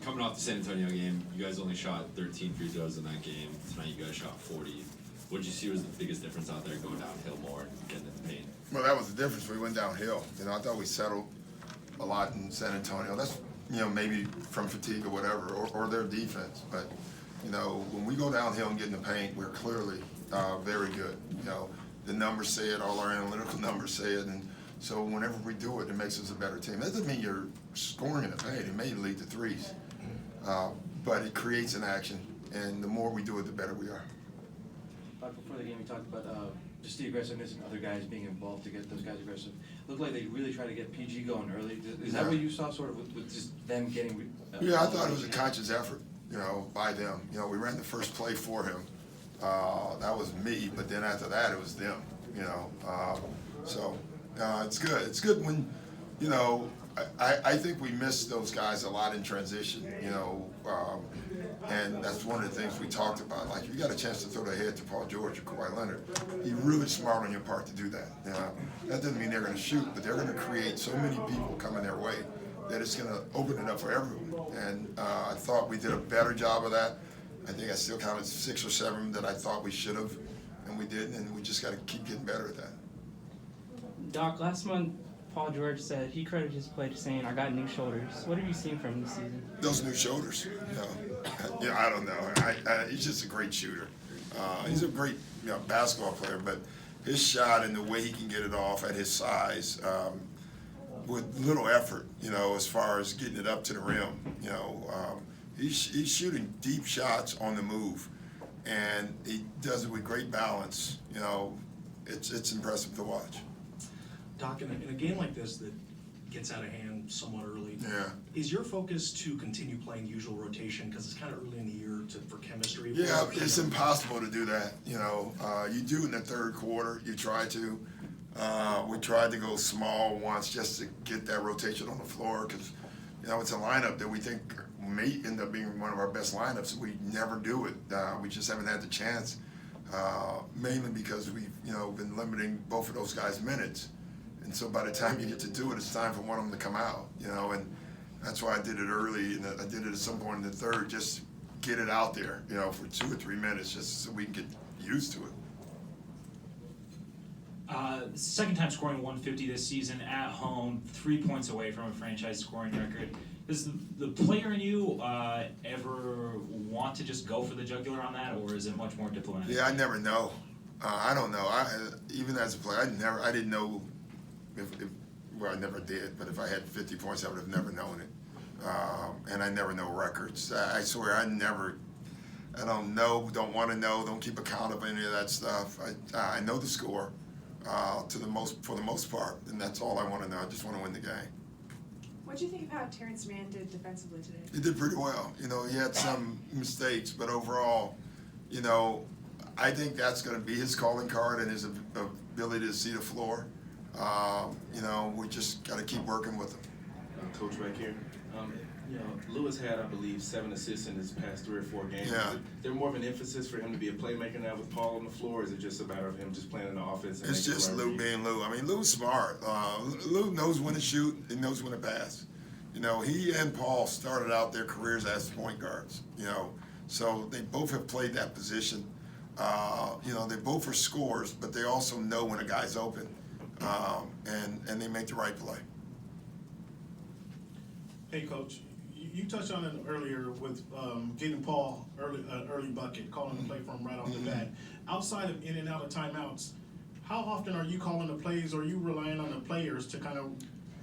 coming off the San Antonio game, you guys only shot 13 free throws in that game. Tonight you guys shot 40. What did you see was the biggest difference out there going downhill more and getting in the paint? Well, that was the difference. We went downhill. I thought we settled a lot in San Antonio. That's, maybe from fatigue or whatever, or their defense. But, when we go downhill and get in the paint, we're clearly very good. The numbers say it, all our analytical numbers say it, and so whenever we do it, it makes us a better team. That doesn't mean you're scoring in the paint. It may lead to threes, but it creates an action, and the more we do it, the better we are. Before the game, you talked about just the aggressiveness and other guys being involved to get those guys aggressive. Looked like they really tried to get PG going early. Is that what you saw, sort of, with just them getting? Yeah, I thought it was a conscious effort, by them. We ran the first play for him. That was me, but then after that, it was them. So it's good. It's good when, I think we missed those guys a lot in transition. And that's one of the things we talked about. Like, if you got a chance to throw the head to Paul George or Kawhi Leonard, you're really smart on your part to do that. That doesn't mean they're going to shoot, but they're going to create so many people coming their way that it's going to open it up for everyone. And I thought we did a better job of that. I think I still counted 6 or 7 that I thought we should have, and we didn't, and we just got to keep getting better at that. Doc, last month, Paul George said he credited his play to saying, "I got new shoulders." What have you seen from him this season? Those new shoulders, I don't know. He's just a great shooter. He's a great basketball player, but his shot and the way he can get it off at his size, with little effort, as far as getting it up to the rim, he's shooting deep shots on the move, and he does it with great balance. It's impressive to watch. Doc, in a game like this that gets out of hand somewhat early, Yeah. is your focus to continue playing usual rotation because it's kind of early in the year for chemistry? Yeah, it's impossible to do that. You do in the third quarter. You try to. We tried to go small once just to get that rotation on the floor because, it's a lineup that we think may end up being one of our best lineups. We never do it. We just haven't had the chance, mainly because we've, been limiting both of those guys' minutes. And so by the time you get to do it, it's time for one of them to come out, and that's why I did it early, and I did it at some point in the third, just get it out there, for 2 or 3 minutes, just so we can get used to it. Second time scoring 150 this season at home, 3 points away from a franchise scoring record. Does the player in you ever want to just go for the jugular on that, or is it much more diplomatic? Yeah, I never know. I don't know. Even as a player, I didn't know well, I never did, but if I had 50 points, I would have never known it. And I never know records. I swear, I don't know, don't want to know, don't keep account of any of that stuff. I know the score for the most part, and that's all I want to know. I just want to win the game. What do you think of how Terrence Mann did defensively today? He did pretty well. He had some mistakes, but overall, I think that's going to be his calling card and his ability to see the floor. We just got to keep working with him. Coach back here. Lewis had, I believe, 7 assists in his past 3 or 4 games. Yeah. Is there more of an emphasis for him to be a playmaker now with Paul on the floor, or is it just a matter of him just playing in the offense? And It's just Lou being Lou. Lou's smart. Lou knows when to shoot. He knows when to pass. He and Paul started out their careers as point guards. So they both have played that position. They both are scorers, but they also know when a guy's open, and they make the right play. Hey, Coach, you touched on it earlier with getting Paul early bucket, calling the play for him right off the bat. Outside of in and out of timeouts, how often are you calling the plays, or are you relying on the players to kind of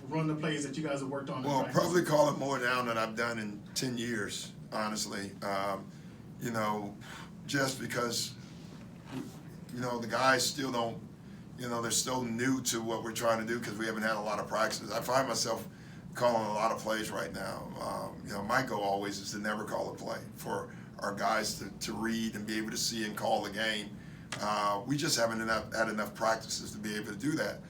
run the plays that you guys have worked on? Well, probably call it more now than I've done in 10 years, honestly. Just because, the guys still don't, they're still new to what we're trying to do because we haven't had a lot of practices. I find myself calling a lot of plays right now. My goal always is to never call a play, for our guys to read and be able to see and call the game. We just haven't had enough practices to be able to do that.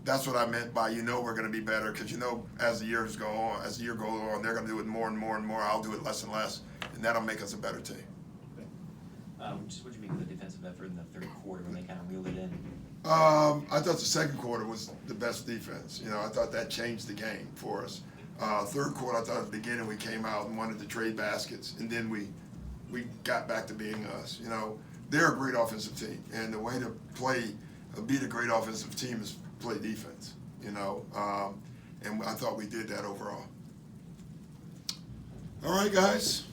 That's what I meant by we're going to be better, because as the year goes on, they're going to do it more and more and more. I'll do it less and less, and that'll make us a better team. Just what do you make of the defensive effort in the third quarter when they kind of reeled it in? I thought the second quarter was the best defense. I thought that changed the game for us. Third quarter, I thought at the beginning we came out and wanted to trade baskets, and then we got back to being us. You know, they're a great offensive team, and the way to beat a great offensive team is play defense. You know, and I thought we did that overall. All right, guys.